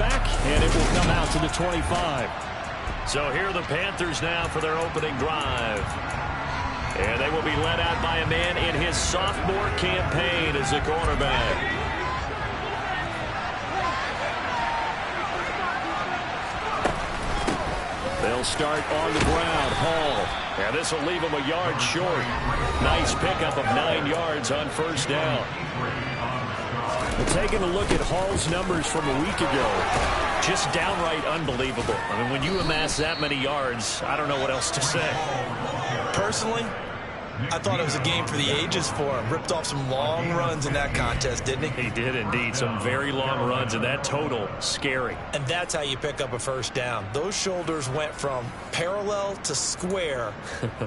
back, and it will come out to the 25. So here are the Panthers now for their opening drive. And they will be led out by a man in his sophomore campaign as a quarterback. They'll start on the ground. Hall. And this will leave him a yard short. Nice pickup of 9 yards on first down. Well, taking a look at Hall's numbers from a week ago, just downright unbelievable. I mean, when you amass that many yards, I don't know what else to say. Personally, I thought it was a game for the ages for him. Ripped off some long runs in that contest, didn't he? He did indeed. Some very long runs, and that total, scary. And that's how you pick up a first down. Those shoulders went from parallel to square,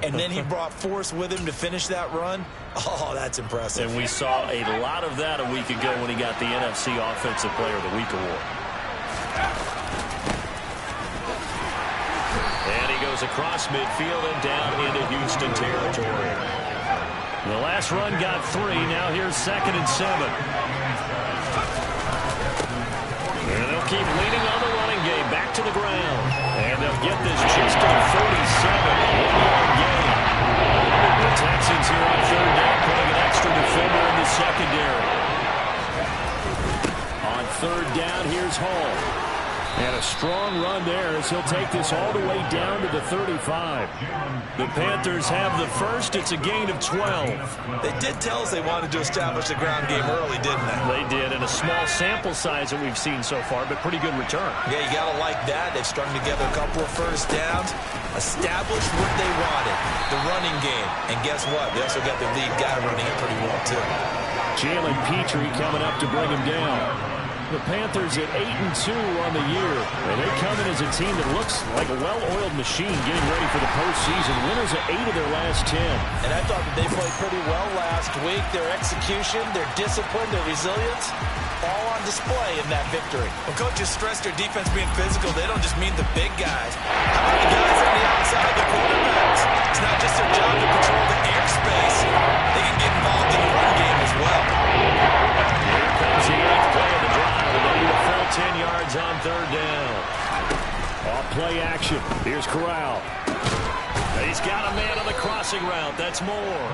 and then he brought force with him to finish that run. Oh, that's impressive. And we saw a lot of that a week ago when he got the NFC Offensive Player of the Week award. And he goes across midfield and down into Houston territory. The last run got 3. Now here's 2nd and 7. And they'll keep leaning on the running game. Back to the ground. And they'll get this just to the 47. 1-yard gain. The Texans here on 3rd down, putting an extra defender in the secondary. On 3rd down, here's Hall. And a strong run there as he'll take this all the way down to the 35. The Panthers have the first. It's a gain of 12. They did tell us they wanted to establish the ground game early, didn't they? They did, and a small sample size that we've seen so far, but pretty good return. Yeah, you got to like that. They've strung together a couple of first downs, established what they wanted, the running game. And guess what? They also got their lead guy running it pretty well, too. Jalen Petrie coming up to bring him down. The Panthers at 8-2 on the year, and they come in as a team that looks like a well-oiled machine getting ready for the postseason. Winners of 8 of their last 10. And I thought that they played pretty well last week. Their execution, their discipline, their resilience, all on display in that victory. When coaches stress their defense being physical, they don't just mean the big guys. How about the guys on the outside, the quarterbacks? It's not just their job to control the airspace. They can get involved in the run game as well. Here comes the 8th play of the drive. They need a full 10 yards on 3rd down. Off play action. Here's Corral. He's got a man on the crossing route. That's Moore.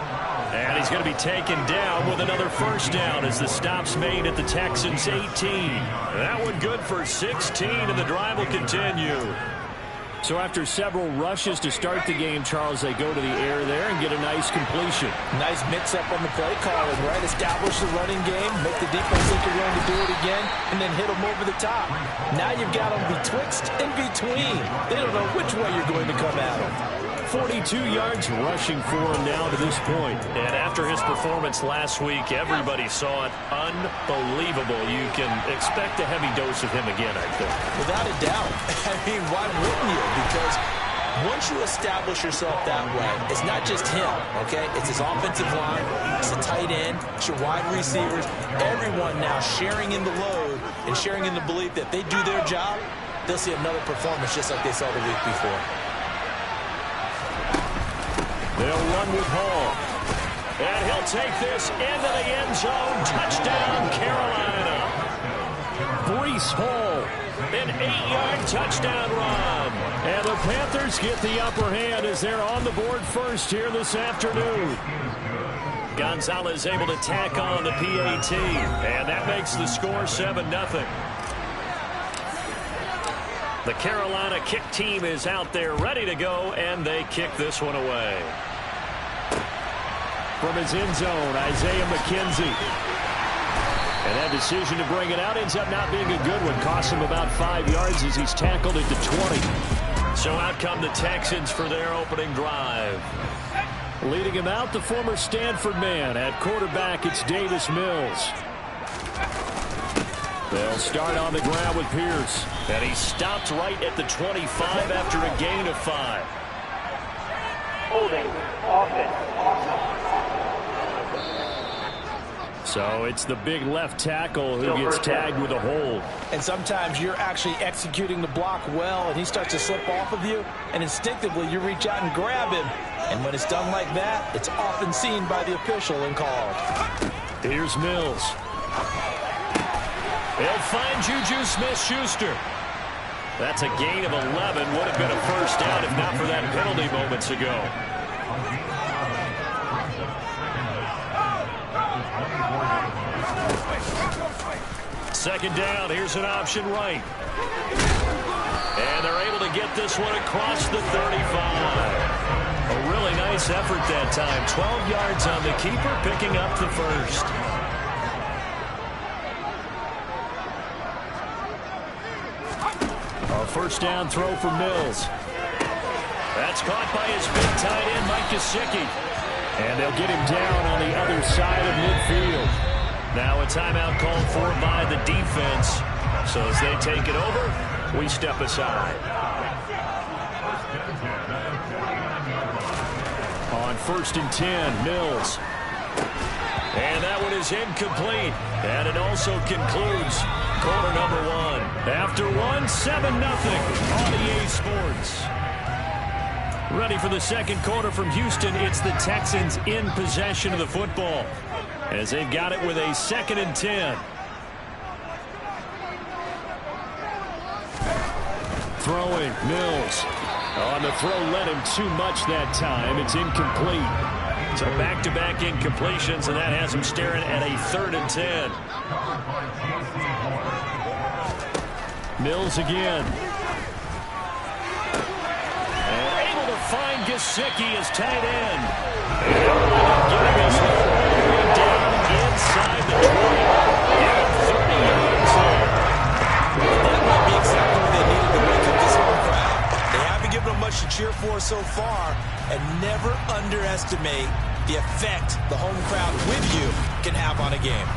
And he's going to be taken down with another first down as the stop's made at the Texans' 18. That one good for 16, and the drive will continue. So after several rushes to start the game, Charles, they go to the air there and get a nice completion. Nice mix-up on the play calling, right? Establish the running game, make the defense think you're going to do it again, and then hit them over the top. Now you've got them betwixt and between. They don't know which way you're going to come at them. 42 yards rushing for him now to this point. And after his performance last week, everybody saw it. Unbelievable. You can expect a heavy dose of him again, I think. Without a doubt. I mean, why wouldn't you? Because once you establish yourself that way, it's not just him, okay? It's his offensive line, it's the tight end, it's your wide receivers, everyone now sharing in the load and sharing in the belief that they do their job, they'll see another performance just like they saw the week before. They'll run with Hall. And he'll take this into the end zone. Touchdown, Carolina. Breece Hall. An 8-yard touchdown run. And the Panthers get the upper hand as they're on the board first here this afternoon. Gonzalez able to tack on the PAT. And that makes the score 7-0. The Carolina kick team is out there ready to go, and they kick this one away. From his end zone, Isaiah McKenzie. And that decision to bring it out ends up not being a good one. Costs him about 5 yards as he's tackled at the 20. So out come the Texans for their opening drive. Leading him out, the former Stanford man. At quarterback, it's Davis Mills. They'll start on the ground with Pierce. And he stopped right at the 25 after a gain of 5. Holding offense. So it's the big left tackle who gets tagged with a hold. And sometimes you're actually executing the block well, and he starts to slip off of you, and instinctively you reach out and grab him. And when it's done like that, it's often seen by the official and called. Here's Mills. They'll find Juju Smith-Schuster. That's a gain of 11. Would have been a first down if not for that penalty moments ago. Second down. Here's an option right. And they're able to get this one across the 35. A really nice effort that time. 12 yards on the keeper, picking up the first. A first down throw for Mills. That's caught by his big tight end, Mike Gesicki. And they'll get him down on the other side of midfield. Now a timeout called for by the defense. So as they take it over, we step aside. On 1st and 10, Mills. And that one is incomplete. And it also concludes quarter number 1. After 1, 7-0 on EA Sports. Ready for the second quarter from Houston. It's the Texans in possession of the football as they've got it with a 2nd and 10. Throwing, Mills. On the throw, led him too much that time. It's incomplete. So back-to-back incompletions, and that has him staring at a 3rd and 10. Mills again. And able to find Gesicki as tight end. And getting us all the way down inside the 20. And 30 yards there. That might be exactly what they needed to wake up this home crowd. They haven't given them much to cheer for so far, and never underestimate the effect the home crowd with you can have on a game.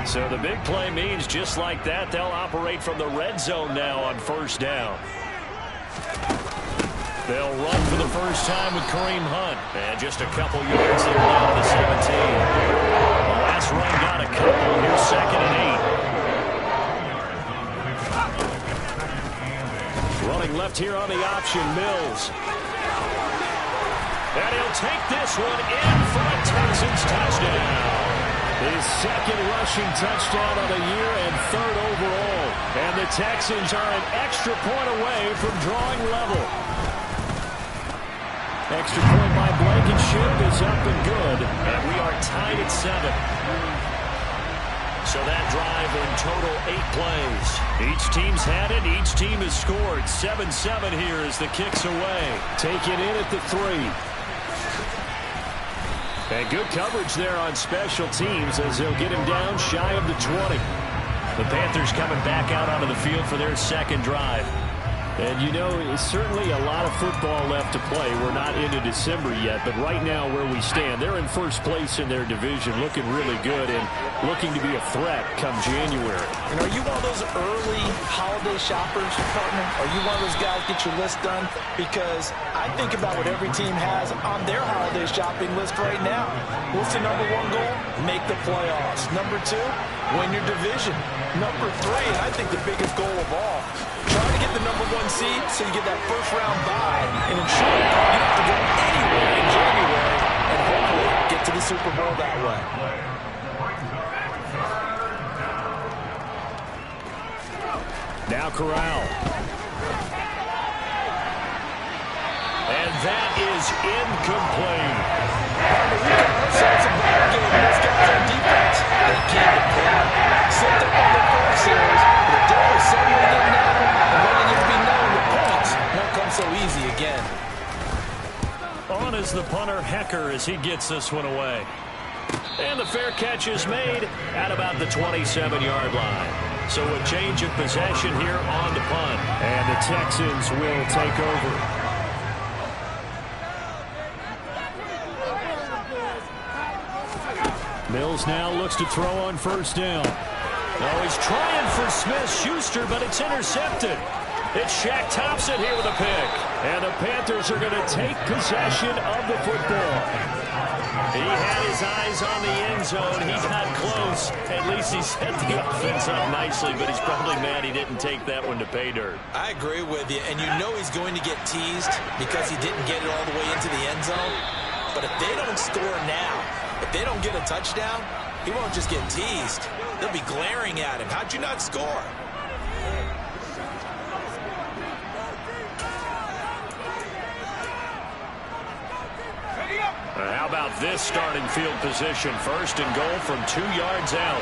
So the big play means just like that, they'll operate from the red zone now on 1st down. They'll run for the first time with Kareem Hunt. And just a couple yards there down to the 17. The last run got a couple. Here's 2nd and 8. Running left here on the option, Mills. And he'll take this one in for a Texans touchdown. His 2nd rushing touchdown of the year and 3rd overall. And the Texans are an extra point away from drawing level. Extra point by Blankenship is up and good. And we are tied at 7. So that drive in total 8 plays. Each team's had it. Each team has scored. 7-7 here as the kick's away. Taken in at the 3. And good coverage there on special teams as they'll get him down shy of the 20. The Panthers coming back out onto the field for their 2nd drive. And, you know, it's certainly a lot of football left to play. We're not into December yet, but right now where we stand, they're in 1st place in their division, looking really good and looking to be a threat come January. And are you one of those early holiday shoppers, partner? Are you one of those guys get your list done? Because I think about what every team has on their holiday shopping list right now. What's the number 1 goal? Make the playoffs. Number 2, win your division. Number 3, and I think the biggest goal of all, try to get the number 1 seed so you get that 1st round bye and ensure you don't have to go anywhere in January and hopefully get to the Super Bowl that way. Now Corral. And that is incomplete. We got ourselves a ball game. Those guys on defense, they came to play. Slipped up on their first series, but the deal was settling them down and letting it be known the points won't come so easy again. On is the punter, Hecker, as he gets this one away. And the fair catch is made at about the 27-yard line. So a change of possession here on the punt. And the Texans will take over. Mills now looks to throw on 1st down. Now he's trying for Smith-Schuster, but it's intercepted. It's Shaq Thompson here with a pick. And the Panthers are going to take possession of the football. He had his eyes on the end zone. He got close. At least he set the offense up nicely, but he's probably mad he didn't take that one to pay dirt. I agree with you, and you know he's going to get teased because he didn't get it all the way into the end zone. But if they don't score now, if they don't get a touchdown, he won't just get teased. They'll be glaring at him. How'd you not score? How about this starting field position? First and goal from 2 yards out.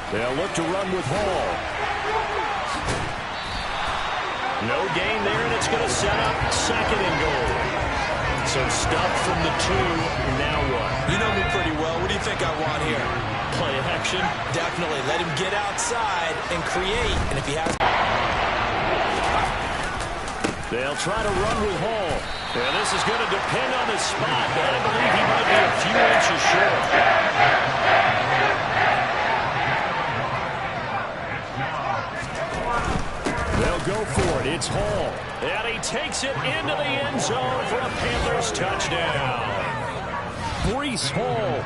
They'll look to run with Hall. No gain there, and it's going to set up second and goal. So stop from the 2. Now what? You know me pretty well. What do you think I want here? Play action. Definitely. Let him get outside and create. And if he has... They'll try to run with Hall. And this is going to depend on the spot, but I believe he might be a few inches short. They'll go for it. It's Hall. And he takes it into the end zone for a Panthers touchdown. Breece Hall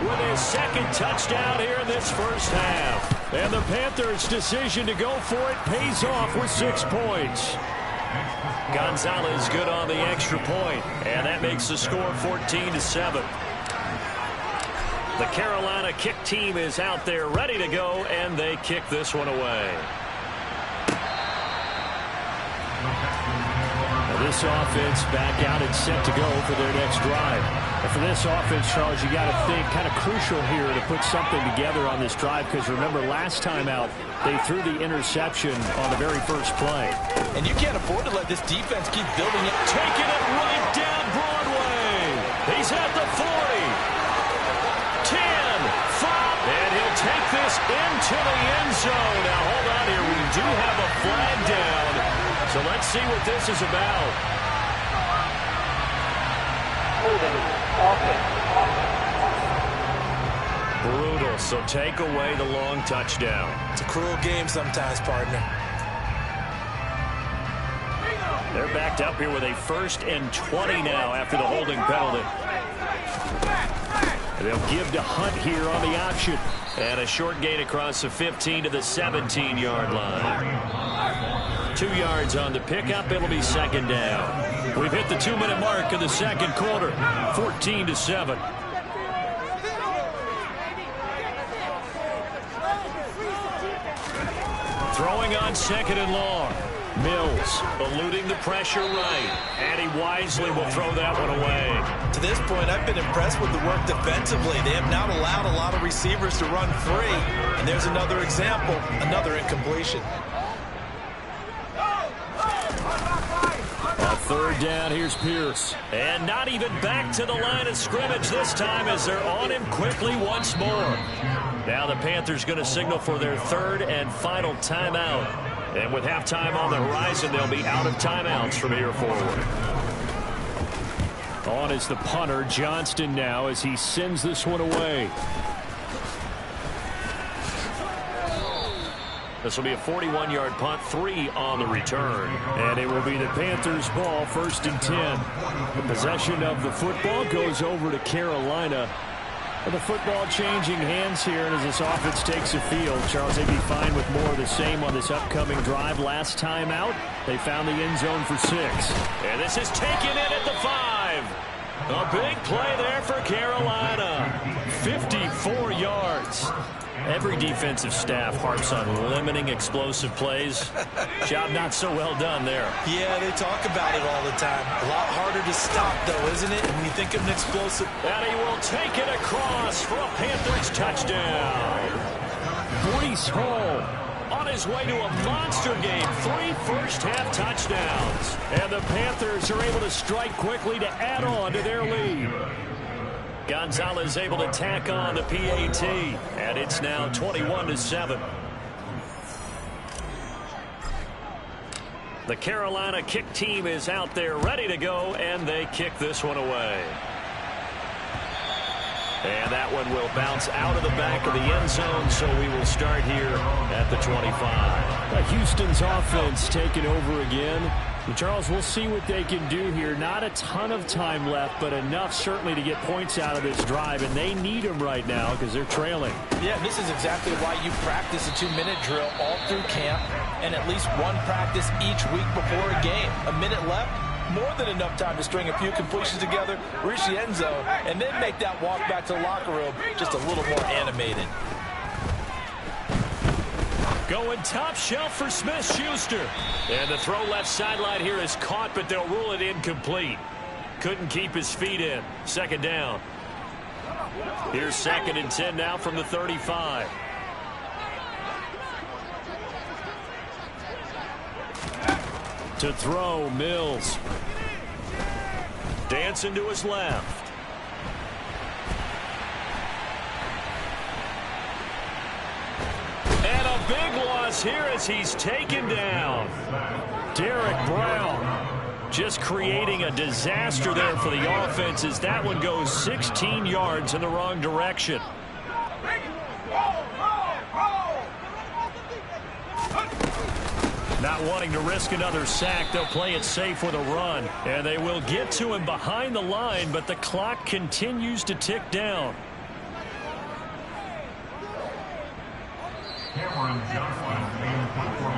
With his second touchdown here in this first half. And the Panthers' decision to go for it pays off with 6 points. Gonzalez good on the extra point, and that makes the score 14-7. The Carolina kick team is out there ready to go, and they kick this one away. This offense back out and set to go for their next drive. And for this offense, Charles, you got to think kind of crucial here to put something together on this drive, because remember, last time out, they threw the interception on the very first play. And you can't afford to let this defense keep building it. Taking it right down Broadway. He's at the 40. 10, 5, and he'll take this into the end zone. Now, hold on here. We do have a flag down. So let's see what this is about. Brutal, so take away the long touchdown. It's a cruel game sometimes, partner. They're backed up here with a 1st and 20 now after the holding penalty. They'll give to Hunt here on the option. And a short gain across the 15 to the 17-yard line. 2 yards on the pickup. It'll be second down. We've hit the 2-minute mark of the second quarter. 14-7. Throwing on second and long. Mills eluding the pressure right. And he wisely will throw that one away. To this point, I've been impressed with the work defensively. They have not allowed a lot of receivers to run free. And there's another example, another incompletion. On third down, here's Pierce. And not even back to the line of scrimmage this time as they're on him quickly once more. Now the Panthers going to signal for their 3rd and final timeout. And with halftime on the horizon, they'll be out of timeouts from here forward. On is the punter, Johnston, now as he sends this one away. This will be a 41-yard punt, 3 on the return. And it will be the Panthers' ball, 1st and 10. The possession of the football goes over to Carolina. And the football changing hands here, and as this offense takes the field, Charles, they'd be fine with more of the same on this upcoming drive. Last time out, they found the end zone for 6. And this is taken in at the 5. A big play there for Carolina. 54 yards. Every defensive staff harps on limiting explosive plays. Job not so well done there. Yeah, they talk about it all the time. A lot harder to stop, though, isn't it? When you think of an explosive. And he will take it across for a Panthers touchdown. Breece Hall on his way to a monster game. 3 first-half touchdowns. And the Panthers are able to strike quickly to add on to their lead. Gonzalez able to tack on the PAT, and it's now 21-7. The Carolina kick team is out there ready to go, and they kick this one away. And that one will bounce out of the back of the end zone, so we will start here at the 25. Houston's offense taking over again. Charles, we'll see what they can do here. Not a ton of time left, but enough certainly to get points out of this drive, and they need them right now because they're trailing. Yeah, this is exactly why you practice a 2-minute drill all through camp and at least one practice each week before a game. A minute left, more than enough time to string a few completions together, reach the end zone, and then make that walk back to the locker room just a little more animated. Going top shelf for Smith-Schuster. And the throw left sideline here is caught, but they'll rule it incomplete. Couldn't keep his feet in. Second down. Here's 2nd and 10 now from the 35. To throw, Mills. Dancing to his left. And a big loss here as he's taken down. Derek Brown just creating a disaster there for the offense as that one goes 16 yards in the wrong direction. Not wanting to risk another sack, they'll play it safe with a run. And they will get to him behind the line, but the clock continues to tick down.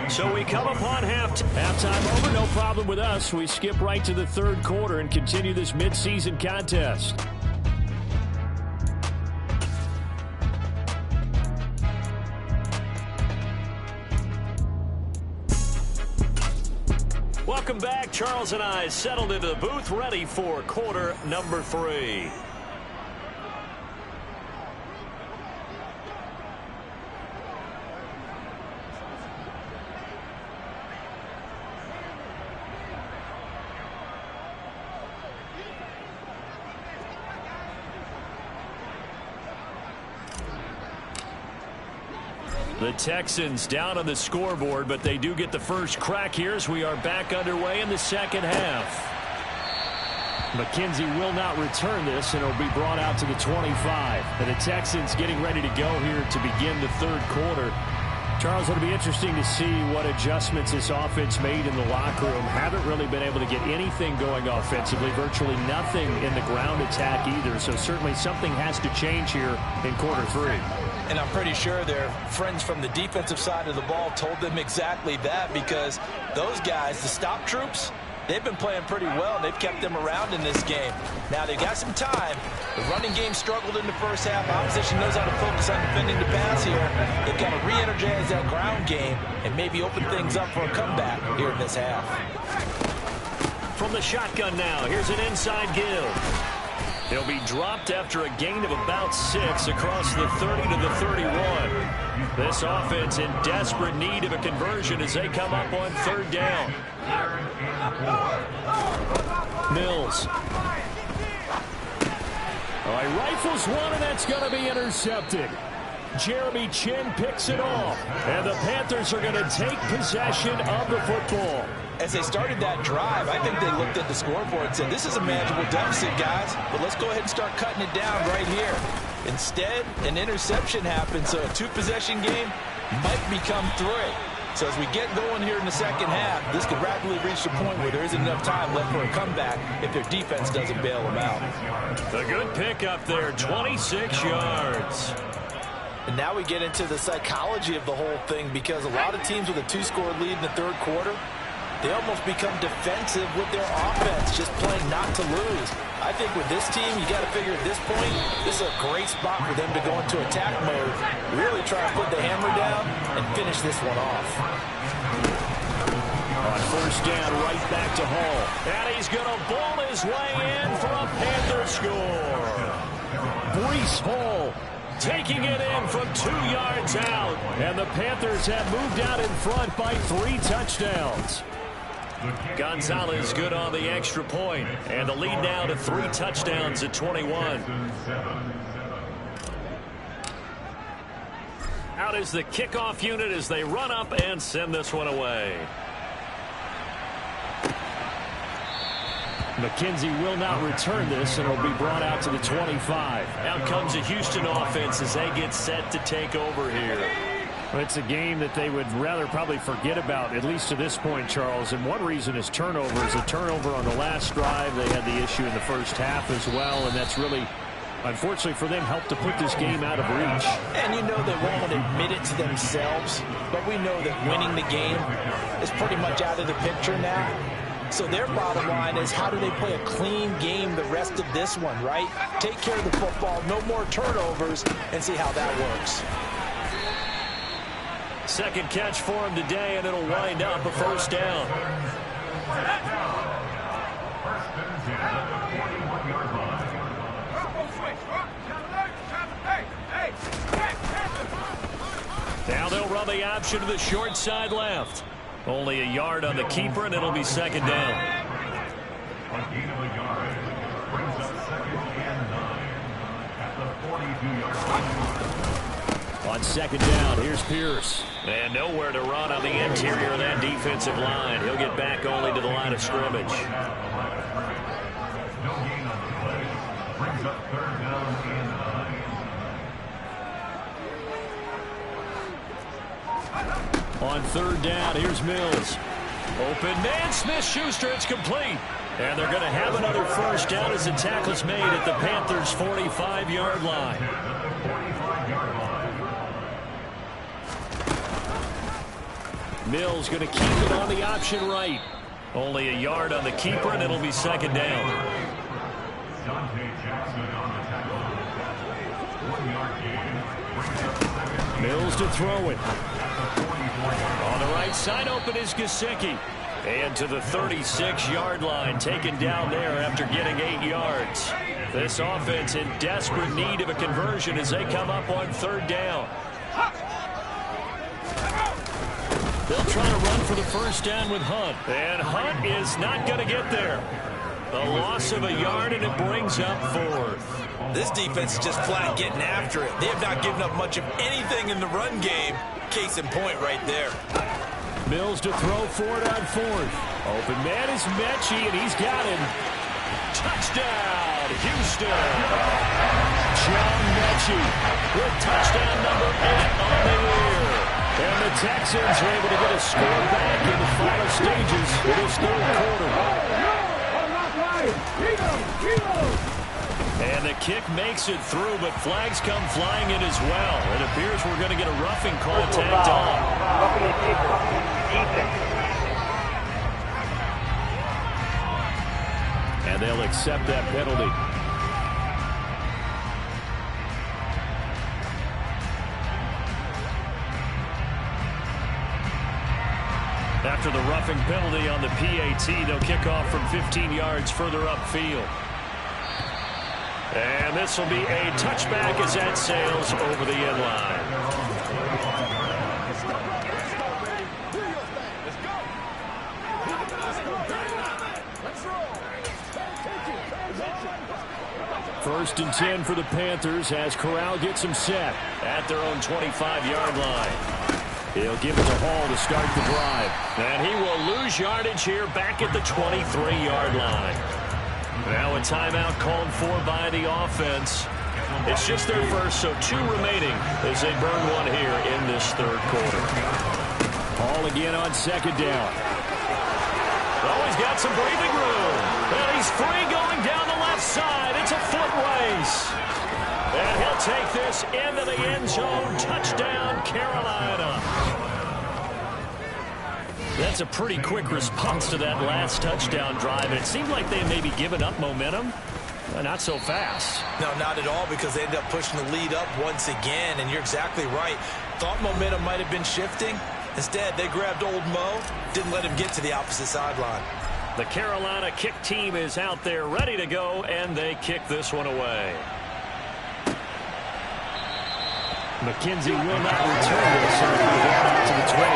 So we come upon halftime over. No problem with us. We skip right to the third quarter and continue this midseason contest. Welcome back. Charles and I settled into the booth, ready for quarter number 3. The Texans down on the scoreboard, but they do get the first crack here as we are back underway in the second half. McKenzie will not return this, and it'll be brought out to the 25. And the Texans getting ready to go here to begin the third quarter. Charles, it'll be interesting to see what adjustments this offense made in the locker room. Haven't really been able to get anything going offensively, virtually nothing in the ground attack either. So certainly something has to change here in quarter 3. And I'm pretty sure their friends from the defensive side of the ball told them exactly that, because those guys, the stop troops, they've been playing pretty well. They've kept them around in this game. Now they've got some time. The running game struggled in the first half. Opposition knows how to focus on defending the pass here. They've got to re-energize that ground game and maybe open things up for a comeback here in this half. From the shotgun now, here's an inside give. He'll be dropped after a gain of about 6 across the 30 to the 31. This offense in desperate need of a conversion as they come up on third down. Mills. All right, rifles one, and that's going to be intercepted. Jeremy Chin picks it off, and the Panthers are going to take possession of the football. As they started that drive, I think they looked at the scoreboard and said, this is a manageable deficit, guys, but let's go ahead and start cutting it down right here. Instead, an interception happened, so a 2-possession game might become 3. So as we get going here in the second half, this could rapidly reach the point where there isn't enough time left for a comeback if their defense doesn't bail them out. A good pickup there, 26 yards. And now we get into the psychology of the whole thing, because a lot of teams with a 2-score lead in the third quarter, they almost become defensive with their offense, just playing not to lose. I think with this team, you got to figure at this point, this is a great spot for them to go into attack mode, really try to put the hammer down and finish this one off. On first down, right back to Hall. And he's going to bowl his way in for a Panther score. Breece Hall taking it in from 2 yards out. And the Panthers have moved out in front by 3 touchdowns. Gonzalez good on the extra point, and the lead now to 3 touchdowns at 21. Out is the kickoff unit as they run up and send this one away. McKenzie will not return this, and will be brought out to the 25. Out comes the Houston offense as they get set to take over here. It's a game that they would rather probably forget about, at least to this point, Charles. And one reason is turnovers. A turnover on the last drive. They had the issue in the first half as well, and that's really, unfortunately for them, helped to put this game out of reach. And you know they won't admit it to themselves, but we know that winning the game is pretty much out of the picture now. So their bottom line is, how do they play a clean game the rest of this one, right? Take care of the football, no more turnovers, and see how that works. Second catch for him today, and it'll wind up a first down. Now they'll run the option to the short side left. Only a yard on the keeper, and it'll be second down. On second down, here's Pierce. And nowhere to run on the interior of that defensive line. He'll get back only to the line of scrimmage. On third down, here's Mills. Open man, Smith-Schuster, it's complete. And they're going to have another first down as the tackle's made at the Panthers' 45-yard line. Mills going to keep it on the option right. Only a yard on the keeper, and it'll be second down. Mills to throw it. On the right side, open is Gesicki. And to the 36-yard line, taken down there after getting 8 yards. This offense in desperate need of a conversion as they come up on third down. They'll try to run for the first down with Hunt. And Hunt is not going to get there. A loss of a yard, and it brings up fourth. This defense is just flat getting after it. They have not given up much of anything in the run game. Case in point right there. Mills to throw for it on fourth. Open man is Mechie, and he's got him. Touchdown, Houston. John Mechie with touchdown number 8 on the year. And the Texans are able to get a score back in the final stages of this third quarter. And the kick makes it through, but flags come flying in as well. It appears we're going to get a roughing call tagged on. And they'll accept that penalty. After the roughing penalty on the PAT, they'll kick off from 15 yards further upfield. And this will be a touchback as that sails over the end line. First and 10 for the Panthers as Corral gets them set at their own 25-yard line. He'll give it to Hall to start the drive. And he will lose yardage here back at the 23-yard line. Now a timeout called for by the offense. It's just their first, so 2 remaining as they burn one here in this third quarter. Hall again on second down. Oh, he's got some breathing room. And he's free going down the left side. It's a foot race. And he'll take this into the end zone. Touchdown, Carolina. That's a pretty quick response to that last touchdown drive. And it seemed like they may be giving up momentum. Not so fast. No, not at all, because they ended up pushing the lead up once again. And you're exactly right. Thought momentum might have been shifting. Instead, they grabbed old Mo, didn't let him get to the opposite sideline. The Carolina kick team is out there ready to go, and they kick this one away. McKenzie will not return this, so he'll go out to the 25.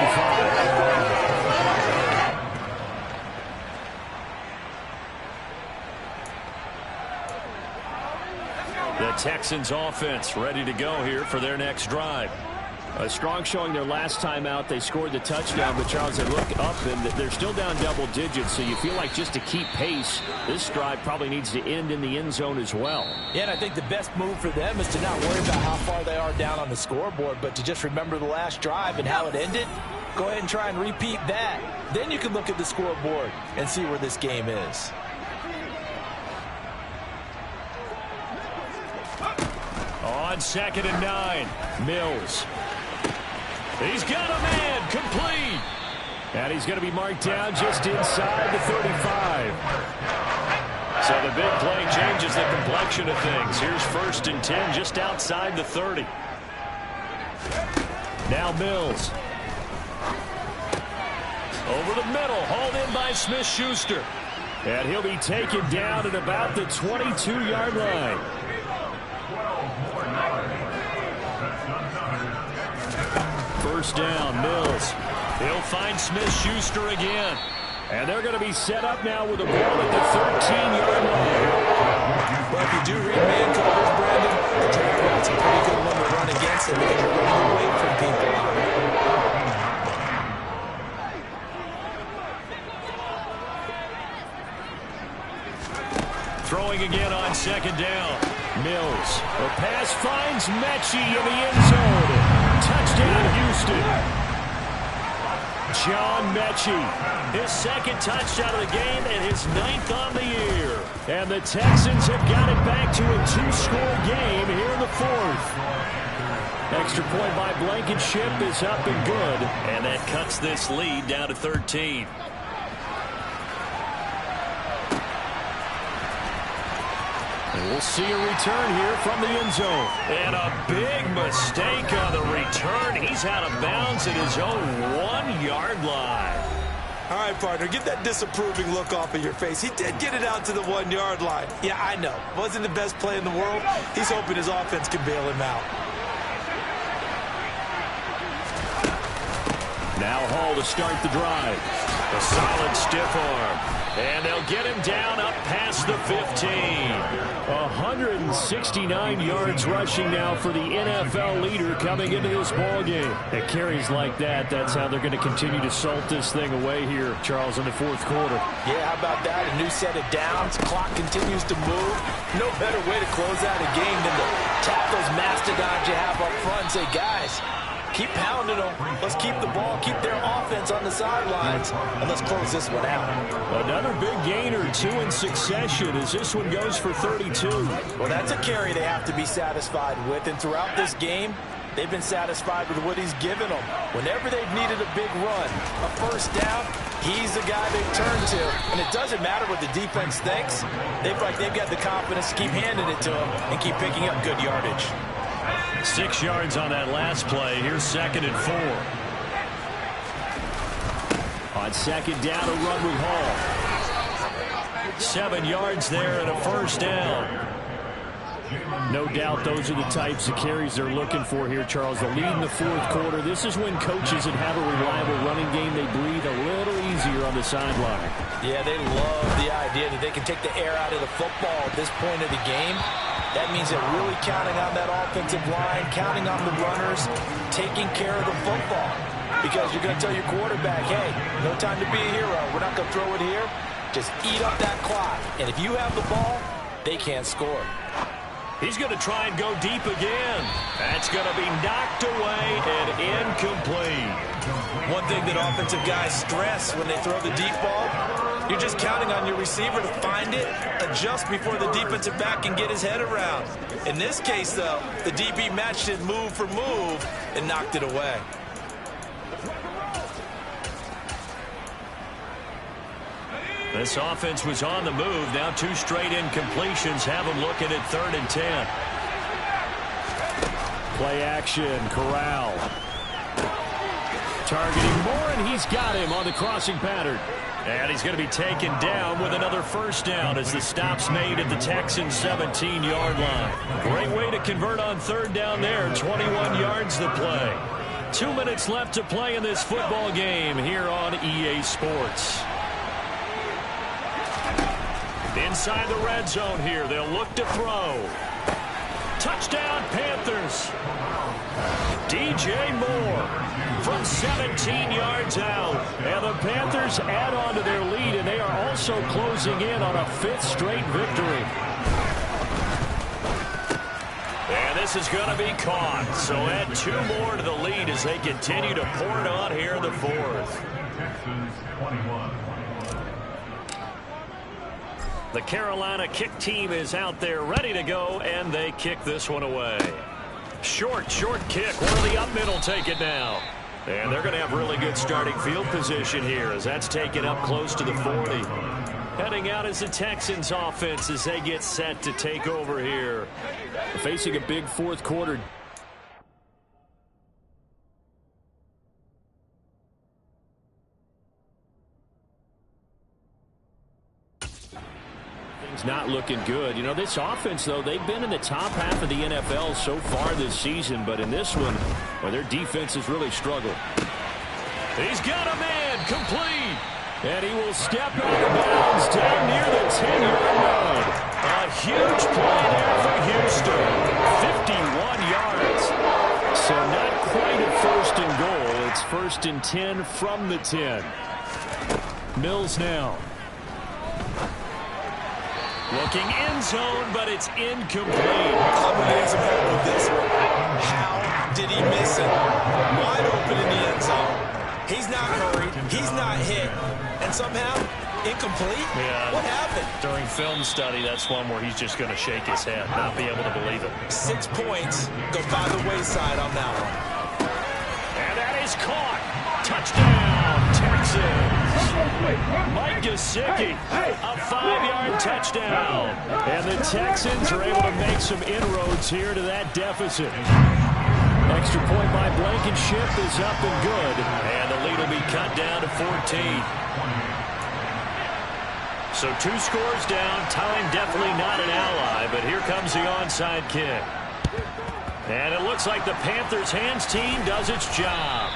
The Texans offense ready to go here for their next drive. A strong showing their last time out. They scored the touchdown, but Charles, they look up and they're still down double digits, so you feel like just to keep pace, this drive probably needs to end in the end zone as well. Yeah, and I think the best move for them is to not worry about how far they are down on the scoreboard, but to just remember the last drive and how it ended. Go ahead and try and repeat that. Then you can look at the scoreboard and see where this game is. On 2nd and 9, Mills. He's got a man, complete. And he's going to be marked down just inside the 35. So the big play changes the complexion of things. Here's 1st and 10 just outside the 30. Now Mills. Over the middle, hauled in by Smith-Schuster. And he'll be taken down at about the 22-yard line. First down, Mills. He'll find Smith-Schuster again. And they're going to be set up now with a ball at the 13-yard line. Well, if you do read man covers, Brandon, the drag route's a pretty good one to run against them because you're running away from people. Throwing again on 2nd down. Mills. The pass finds Mechie in the end zone. Touchdown, Houston. John Mechie. His 2nd touchdown of the game and his 9th on the year. And the Texans have got it back to a 2-score game here in the 4th. Extra point by Blankenship is up and good. And that cuts this lead down to 13. And we'll see a return here from the end zone. And a big mistake on the return. He's out of bounds at his own 1-yard line. All right, partner, get that disapproving look off of your face. He did get it out to the 1-yard line. Yeah, I know. Wasn't the best play in the world. He's hoping his offense can bail him out. Now Hall to start the drive. A solid stiff arm. And they'll get him down up past the 15. 169 yards rushing now for the NFL leader coming into this ballgame. At carries like that, that's how they're going to continue to salt this thing away here, Charles, in the 4th quarter. Yeah, how about that? A new set of downs. Clock continues to move. No better way to close out a game than to tap those mastodons you have up front and say, guys, keep pounding them. Let's keep the ball, keep their offense on the sidelines, and let's close this one out. Another big gainer, 2 in succession, as this one goes for 32. Well, that's a carry they have to be satisfied with, and throughout this game, they've been satisfied with what he's given them. Whenever they've needed a big run, a 1st down, he's the guy they turn to. And it doesn't matter what the defense thinks. They've got the confidence to keep handing it to him and keep picking up good yardage. 6 yards on that last play. Here's 2nd and 4. On 2nd down, a run with Hall. 7 yards there and a 1st down. No doubt those are the types of carries they're looking for here, Charles. The lead in the 4th quarter. This is when coaches that have a reliable running game, they breathe a little easier on the sideline. Yeah, they love the idea that they can take the air out of the football at this point of the game. That means they're really counting on that offensive line, counting on the runners, taking care of the football. Because you're going to tell your quarterback, hey, no time to be a hero. We're not going to throw it here. Just eat up that clock. And if you have the ball, they can't score. He's going to try and go deep again. That's going to be knocked away and incomplete. One thing that offensive guys stress when they throw the deep ball, you're just counting on your receiver to find it, adjust before the defensive back can get his head around. In this case, though, the DB matched it move for move and knocked it away. This offense was on the move. Now 2 straight incompletions have them looking at 3rd and 10. Play action, Corral. Targeting Moore, and he's got him on the crossing pattern. And he's going to be taken down with another 1st down as the stop's made at the Texans' 17-yard line. Great way to convert on 3rd down there. 21 yards to play. 2 minutes left to play in this football game here on EA Sports. Inside the red zone here, they'll look to throw. Touchdown, Panthers. DJ Moore from 17 yards out. And the Panthers add on to their lead, and they are also closing in on a 5th straight victory. And this is going to be caught. So add 2 more to the lead as they continue to pour it on here in the 4th. The Carolina kick team is out there ready to go, and they kick this one away. Short kick. Where will the up middle take it now? And they're going to have really good starting field position here as that's taken up close to the 40. Heading out is the Texans offense as they get set to take over here. Facing a big 4th quarter. Not looking good. You know, this offense, though, they've been in the top half of the NFL so far this season, but in this one, well, their defense has really struggled. He's got a man complete. And he will step out of bounds down near the 10-yard line. A huge play there for Houston. 51 yards. So not quite a 1st and goal. It's 1st and 10 from the 10. Mills now. Looking end zone, but it's incomplete. I'm going to need some help with this one. How did he miss it? Wide open in the end zone. He's not hurried. He's not hit. And somehow, incomplete? Yeah. What happened? During film study, that's one where he's just going to shake his head, not be able to believe it. 6 points go by the wayside on that one. And that is caught. Touchdown, Texans. Mike Gesicki, a 5-yard touchdown. And the Texans are able to make some inroads here to that deficit. Extra point by Blankenship is up and good. And the lead will be cut down to 14. So 2 scores down. Time definitely not an ally, but here comes the onside kick. And it looks like the Panthers' hands team does its job.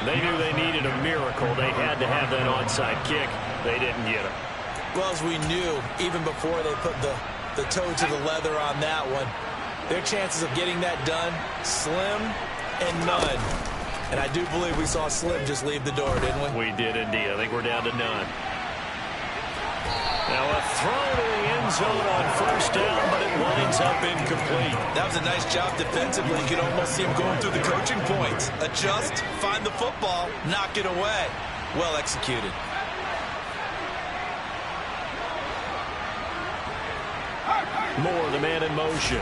They knew they needed a miracle. They had to have that onside kick. They didn't get it. Well, as we knew, even before they put the toe to the leather on that one, their chances of getting that done, slim and none. And I do believe we saw Slim just leave the door, didn't we? We did indeed. I think we're down to none. Now a throw to the end zone on 1st down, but it winds up incomplete. That was a nice job defensively. You could almost see him going through the coaching points. Adjust, find the football, knock it away. Well executed. Moore, the man in motion.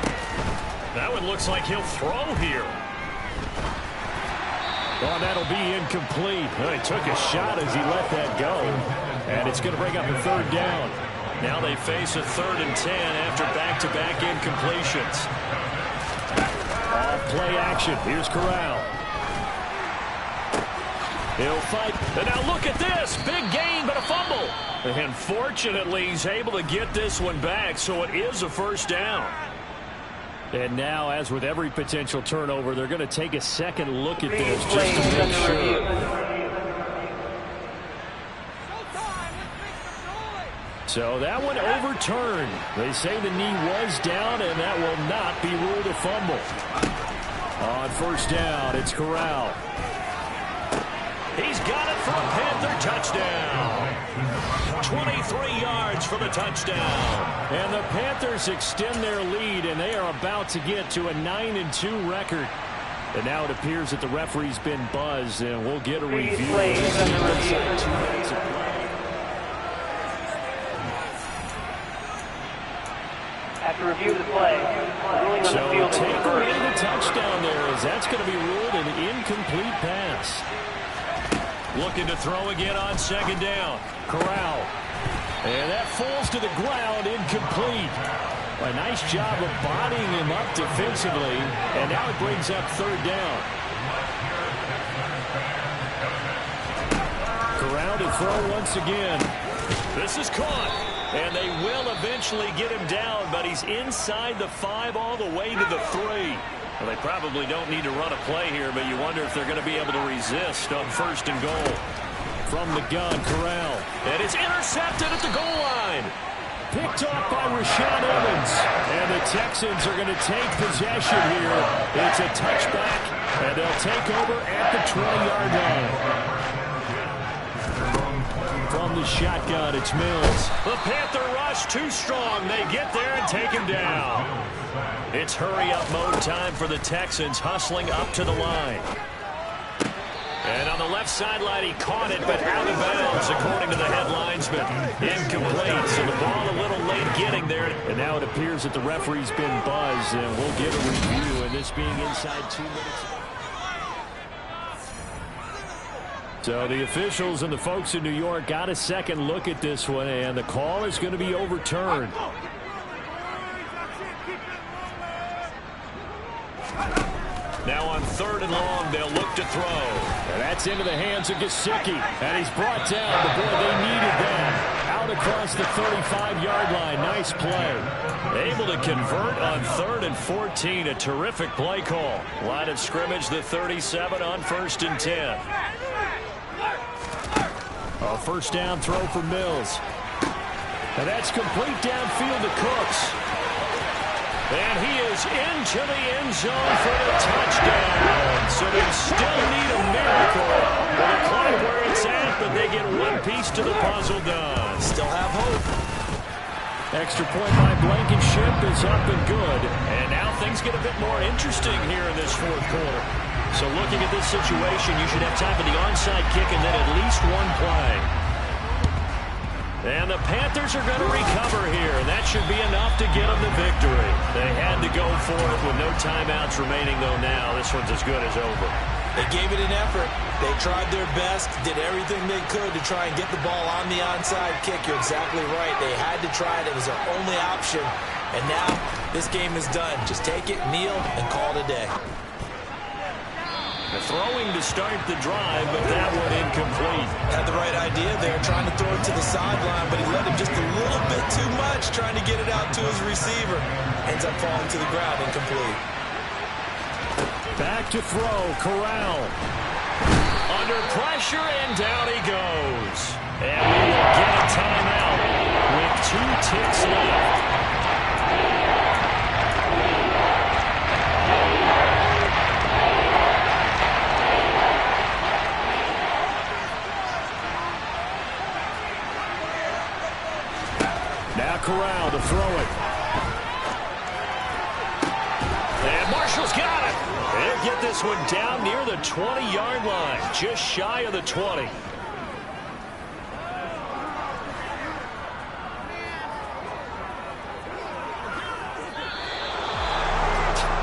That one looks like he'll throw here. Oh, that'll be incomplete. Well, he took a shot as he let that go. And it's going to bring up a 3rd down. Now they face a 3rd and 10 after back-to-back incompletions. Off play action. Here's Corral. He'll fight. And now look at this. Big gain, but a fumble. And fortunately, he's able to get this one back, so it is a 1st down. And now, as with every potential turnover, they're going to take a second look at this just to make sure. So that one overturned. They say the knee was down, and that will not be ruled a fumble. On 1st down, it's Corral. He's got it for a Panther touchdown. 23 yards for the touchdown. And the Panthers extend their lead, and they are about to get to a 9-2 record. And now it appears that the referee's been buzzed, and we'll get a review. After review of the play, ruling on the field take away the touchdown there, as that's going to be ruled an incomplete pass. Looking to throw again on 2nd down. Corral. And that falls to the ground, incomplete. A nice job of bodying him up defensively, and now it brings up 3rd down. Corral to throw once again. This is caught, and they will eventually get him down, but he's inside the 5 all the way to the 3. Well, they probably don't need to run a play here, but you wonder if they're going to be able to resist on 1st and goal. From the gun, Corral. And it's intercepted at the goal line. Picked off by Rashaan Evans. And the Texans are going to take possession here. It's a touchback, and they'll take over at the 20-yard line. From the shotgun, it's Mills. The Panther rush too strong. They get there and take him down. It's hurry-up mode time for the Texans, hustling up to the line. And on the left sideline, he caught it, but out of bounds, according to the head linesman. Incomplete, so the ball a little late getting there. And now it appears that the referee's been buzzed, and we'll get a review, and this being inside 2 minutes. So the officials and the folks in New York got a second look at this one, and the call is going to be overturned. Now on 3rd and long, they'll look to throw. And that's into the hands of Gesicki. And he's brought down. But boy, they needed that. Out across the 35-yard line. Nice play. Able to convert on 3rd and 14. A terrific play call. Line of scrimmage, the 37 on 1st and 10. A first down throw for Mills. And that's complete downfield to Cooks. And he is into the end zone for the touchdown. So they still need a miracle. With a clock where it's at, but they get one piece to the puzzle done. Still have hope. Extra point by Blankenship is up and good. And now things get a bit more interesting here in this 4th quarter. So looking at this situation, you should have time for the onside kick and then at least one play. And the Panthers are going to recover here, and that should be enough to get them the victory. They had to go for it with no timeouts remaining, though now this one's as good as over. They gave it an effort. They tried their best, did everything they could to try and get the ball on the onside kick. You're exactly right. They had to try it. It was their only option. And now this game is done. Just take it, kneel, and call it a day. The throwing to start the drive, but that one incomplete. Had the right idea there, trying to throw it to the sideline, but he let him just a little bit too much, trying to get it out to his receiver. Ends up falling to the ground, incomplete. Back to throw, Corral. Under pressure, and down he goes. And we will get a timeout with 2 ticks left. Now Corral to throw it. And Marshall's got it. They'll get this one down near the 20-yard line, just shy of the 20.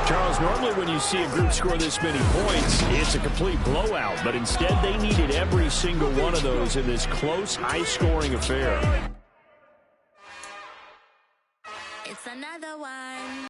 Charles, normally when you see a group score this many points, it's a complete blowout. But instead, they needed every single one of those in this close, high-scoring affair. It's another one.